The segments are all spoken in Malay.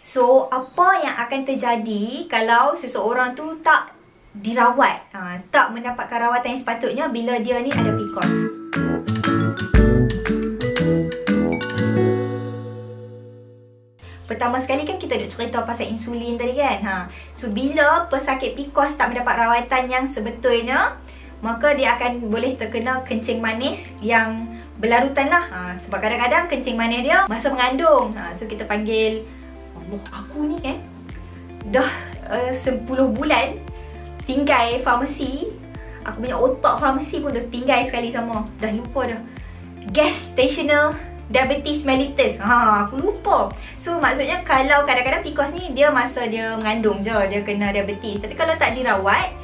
So, apa yang akan terjadi kalau seseorang tu tak dirawat, tak mendapatkan rawatan yang sepatutnya bila dia ni ada PCOS? Pertama sekali kan kita nak cerita pasal insulin tadi kan. So, bila pesakit PCOS tak mendapat rawatan yang sebetulnya, maka dia akan boleh terkena kencing manis yang berlarutan lah. Sebab kadang-kadang kencing manis dia masa mengandung. So, kita panggil, Allah, aku ni kan dah 10 bulan tinggal farmasi. Aku punya otak farmasi pun dah tinggal sekali sama. Dah lupa dah. Gestational diabetes mellitus. Aku lupa. So maksudnya kalau kadang-kadang PCOS ni dia masa dia mengandung je dia kena diabetes. Tapi kalau tak dirawat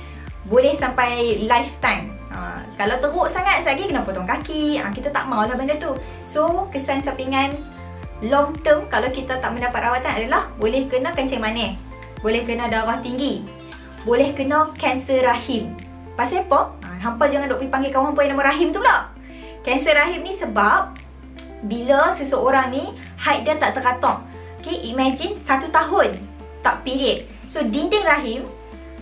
boleh sampai lifetime. Kalau teruk sangat lagi kena potong kaki. Kita tak maulah benda tu. So kesan sampingan long term kalau kita tak mendapat rawatan adalah boleh kena kencing manis, boleh kena darah tinggi, boleh kena kanser rahim. Pasal apa? Hampa jangan duk pergi panggil kawan hampa yang nama Rahim tu pula. Kanser rahim ni sebab bila seseorang ni haid dia tak teratur. Okay, imagine 1 tahun tak period. So dinding rahim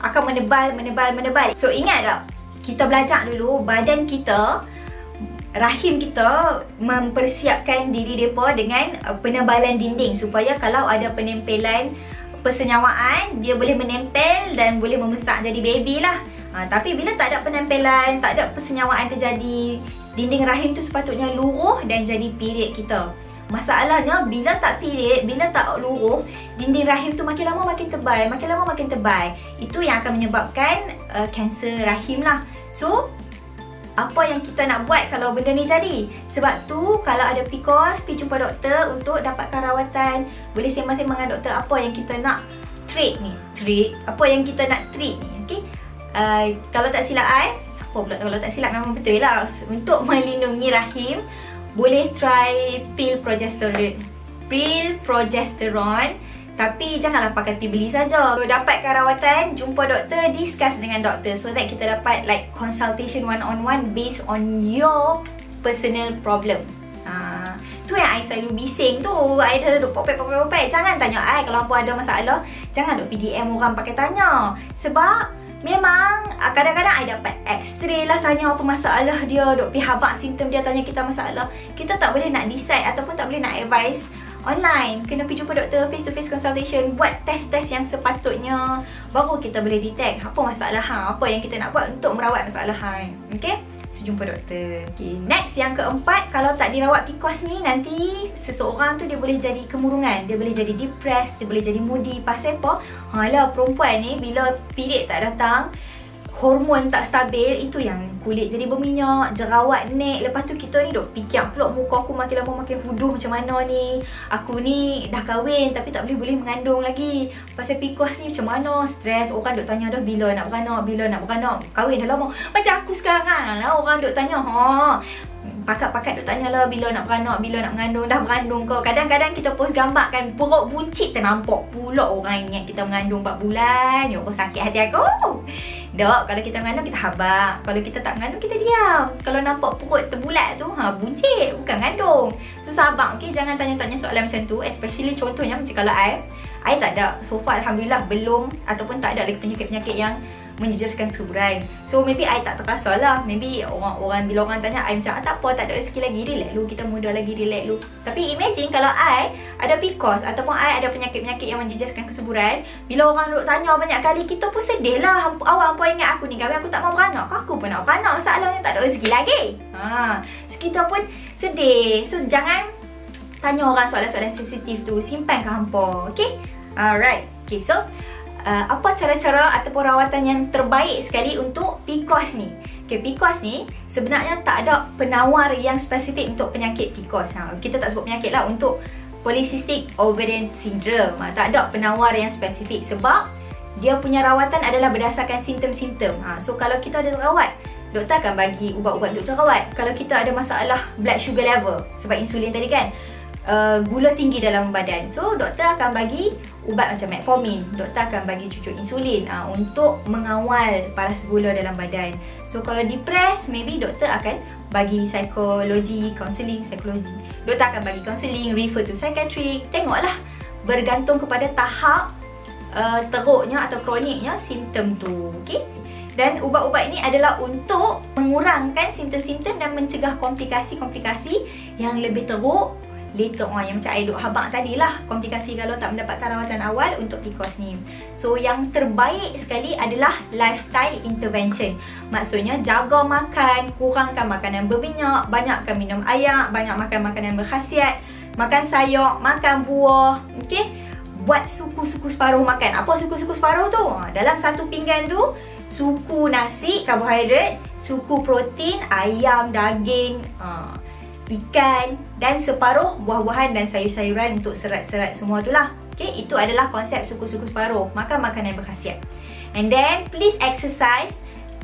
akan menebal. So ingat tak? Kita belajar dulu badan kita, rahim kita mempersiapkan diri mereka dengan penebalan dinding supaya kalau ada penempelan persenyawaan dia boleh menempel dan boleh membesar jadi baby lah. Tapi bila tak ada penempelan, tak ada persenyawaan terjadi, dinding rahim tu sepatutnya luruh dan jadi period kita. Masalahnya bila tak period, bila tak luruh, dinding rahim tu makin lama makin tebal, makin lama makin tebal. Itu yang akan menyebabkan kanser rahim lah. So apa yang kita nak buat kalau benda ni jadi? Sebab tu kalau ada PCOS, pergi jumpa doktor untuk dapatkan rawatan. Boleh sembang-sembang dengan doktor apa yang kita nak treat ni. Apa yang kita nak treat ni. Okay? Kalau tak silap kalau tak silap memang betul lah. Untuk melindungi rahim, boleh try pil progesterone. Tapi janganlah pakai pil beli saja. So dapatkan rawatan, jumpa doktor, discuss dengan doktor so that kita dapat like consultation one-on-one based on your personal problem. Tu yang I selalu bising tu. I dah duduk popek. Jangan tanya I kalau apa ada masalah. Jangan duduk PDM orang pakai tanya. Sebab memang kadang-kadang I dapat x-ray lah tanya apa masalah dia. Duk pergi habak simptom dia, tanya kita masalah. Kita tak boleh nak decide ataupun tak boleh nak advise online. Kena pergi jumpa doktor, face to face consultation, buat test-test yang sepatutnya, baru kita boleh detect apa masalah apa yang kita nak buat untuk merawat masalah Okay? So jumpa doktor. Okay. Next, yang keempat, kalau tak dirawat PCOS ni, nanti seseorang tu dia boleh jadi kemurungan, dia boleh jadi depressed, dia boleh jadi moody. Pasal apa? Alah, perempuan ni bila period tak datang, hormon tak stabil, itu yang kulit jadi berminyak, jerawat naik. Lepas tu kita ni duk fikir pula muka aku makin lama makin huduh macam mana ni. Aku ni dah kahwin tapi tak boleh mengandung lagi. Pasal PCOS ni macam mana, stres. Orang duk tanya dah bila nak beranak. Kahwin dah lama. Macam aku sekarang lah, orang duk tanya pakat-pakat duk tanya lah bila nak beranak, bila nak mengandung, dah mengandung ke. Kadang-kadang kita post gambar kan, perut buncit ternampak pula orang ingat kita mengandung 4 bulan. Ya Allah, sakit hati aku. Dok, kalau kita mengandung kita habaq. Kalau kita tak mengandung kita diam. Kalau nampak perut terbulat tu, buncit, bukan mengandung. So sabar, okay? Jangan tanya-tanya soalan macam tu. Especially contohnya macam kalau I tak ada. So far Alhamdulillah belum ataupun tak ada lagi penyakit-penyakit yang menjejaskan suburan. So maybe I tak terpaksa lah. Maybe orang bila orang tanya I macam tak apa, tak ada rezeki lagi, relax lu, kita muda lagi, relax lu. Tapi imagine kalau I ada PCOS ataupun I ada penyakit-penyakit yang menjejaskan kesuburan, bila orang duk tanya banyak kali, kita pun sedih lah. Awak apa ingat aku ni kahwin, aku tak mau beranak. Aku pun nak beranak, masalahnya tak ada rezeki lagi. So kita pun sedih. So jangan tanya orang soalan-soalan sensitif tu, simpan ke hampa. Okay? Alright. Okay, so apa cara-cara ataupun rawatan yang terbaik sekali untuk PCOS ni? Okay, PCOS ni sebenarnya tak ada penawar yang spesifik untuk penyakit PCOS. Kita tak sebut penyakit lah. Untuk Polycystic Ovarian Syndrome, tak ada penawar yang spesifik sebab dia punya rawatan adalah berdasarkan simptom-simptom. So kalau kita ada rawat, doktor akan bagi ubat-ubat untuk rawat. Kalau kita ada masalah blood sugar level sebab insulin tadi kan, gula tinggi dalam badan, so doktor akan bagi ubat macam metformin. Doktor akan bagi cucuk insulin untuk mengawal paras gula dalam badan. So kalau depressed, maybe doktor akan bagi psikologi, counselling psikologi. Doktor akan bagi counselling, refer to psychiatric. Tengoklah bergantung kepada tahap teruknya atau kroniknya simptom tu. Okay? Dan ubat-ubat ini adalah untuk mengurangkan simptom-simptom dan mencegah komplikasi-komplikasi yang lebih teruk later on, yang macam I duk habaq tadi lah, komplikasi kalau tak mendapatkan rawatan awal untuk PCOS ni. So yang terbaik sekali adalah lifestyle intervention. Maksudnya jaga makan, kurangkan makanan berminyak, banyakkan minum air, banyak makan makanan berkhasiat, makan sayur, makan buah. Okay? Buat suku-suku separuh makan. Apa suku-suku separuh tu? Dalam satu pinggan tu, suku nasi, karbohidrat, suku protein, ayam, daging, ikan, dan separuh buah-buahan dan sayur-sayuran untuk serat-serat semua tu lah. Okay, itu adalah konsep suku-suku separuh. Makan makanan berkhasiat. And then, please exercise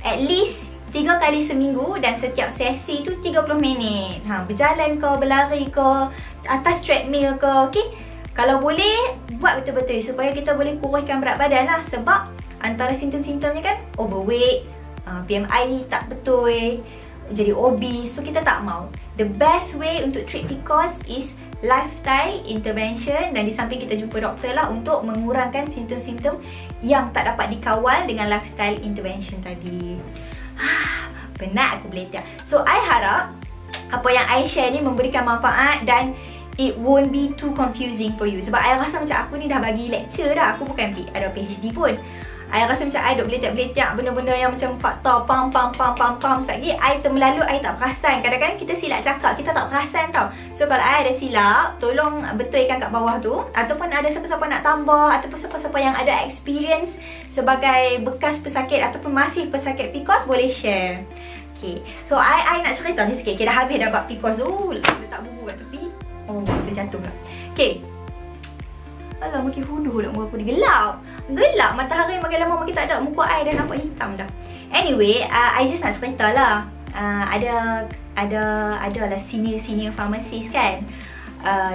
at least 3 kali seminggu dan setiap sesi tu 30 minit. Berjalan ke, berlari ke, atas treadmill ke, okay? Kalau boleh, buat betul-betul supaya kita boleh kurangkan berat badan lah. Sebab antara simptom-simptomnya kan overweight, BMI tak betul, jadi obese. So kita tak mau. The best way untuk treat PCOS is lifestyle intervention, dan di samping kita jumpa doktor lah untuk mengurangkan simptom-simptom yang tak dapat dikawal dengan lifestyle intervention tadi. Penat aku beletak. So I harap apa yang I share ni memberikan manfaat dan it won't be too confusing for you. Sebab I rasa macam aku ni dah bagi lecture dah. Aku bukan ada PhD pun. I rasa macam I duk beletak-beletak benda-benda yang macam fakta pam. Sekali I termelalu, I tak perasan. Kadang-kadang kita silap cakap, kita tak perasan tau. So kalau I ada silap, tolong betulkan kat bawah tu. Ataupun ada siapa-siapa nak tambah, ataupun siapa-siapa yang ada experience sebagai bekas pesakit ataupun masih pesakit PCOS, boleh share. Okay, so I nak cerita ni sikit. Okay, dah habis dah bab PCOS. Letak buku kat tepi. Terjatuh lah. Okay, alah, makin huduh lah muka aku ni. Gelap matahari makin lama makin tak ada. Muka I dah nampak hitam dah. Anyway, I just nak cerita lah. Ada lah senior pharmacist kan.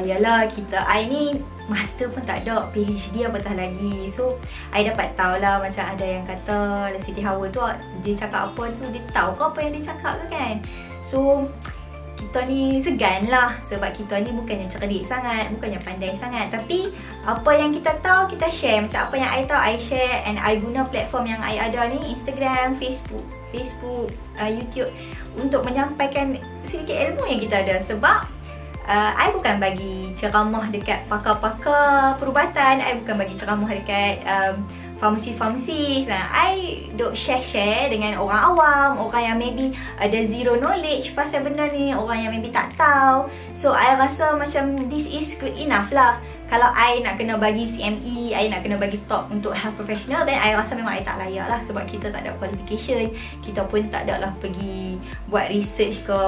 Yalah, I ni master pun tak ada, PhD apatah lagi. So I dapat tahu lah macam ada yang kata Siti Hawa tu, dia cakap apa tu, dia tahu ke apa yang dia cakap tu kan. So kita ni segan lah, sebab kita ni bukannya cerdik sangat, bukannya pandai sangat, tapi apa yang kita tahu kita share. Macam apa yang I tahu I share, and I guna platform yang I ada ni, Instagram, Facebook, YouTube, untuk menyampaikan sedikit ilmu yang kita ada. Sebab I bukan bagi ceramah dekat pakar-pakar perubatan, I bukan bagi ceramah dekat pharmacist. I duk share dengan orang awam, orang yang maybe ada zero knowledge pasal benda ni, orang yang maybe tak tahu. So I rasa macam this is good enough lah. Kalau I nak kena bagi CME, I nak kena bagi talk untuk health professional, then I rasa memang I tak layak lah. Sebab kita tak ada qualification, kita pun tak ada lah pergi buat research ke,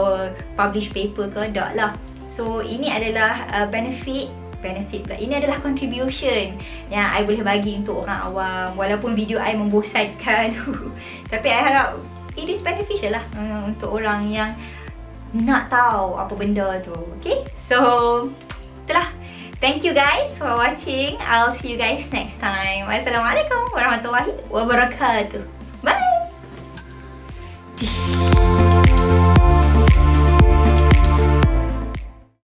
publish paper ke, tak lah. So ini adalah benefit pula. Ini adalah contribution yang I boleh bagi untuk orang awam. Walaupun video I membosankan tapi I harap it is beneficial lah untuk orang yang nak tahu apa benda tu. Okay, so itulah. Thank you guys for watching. I'll see you guys next time. Wassalamualaikum warahmatullahi wabarakatuh. Bye.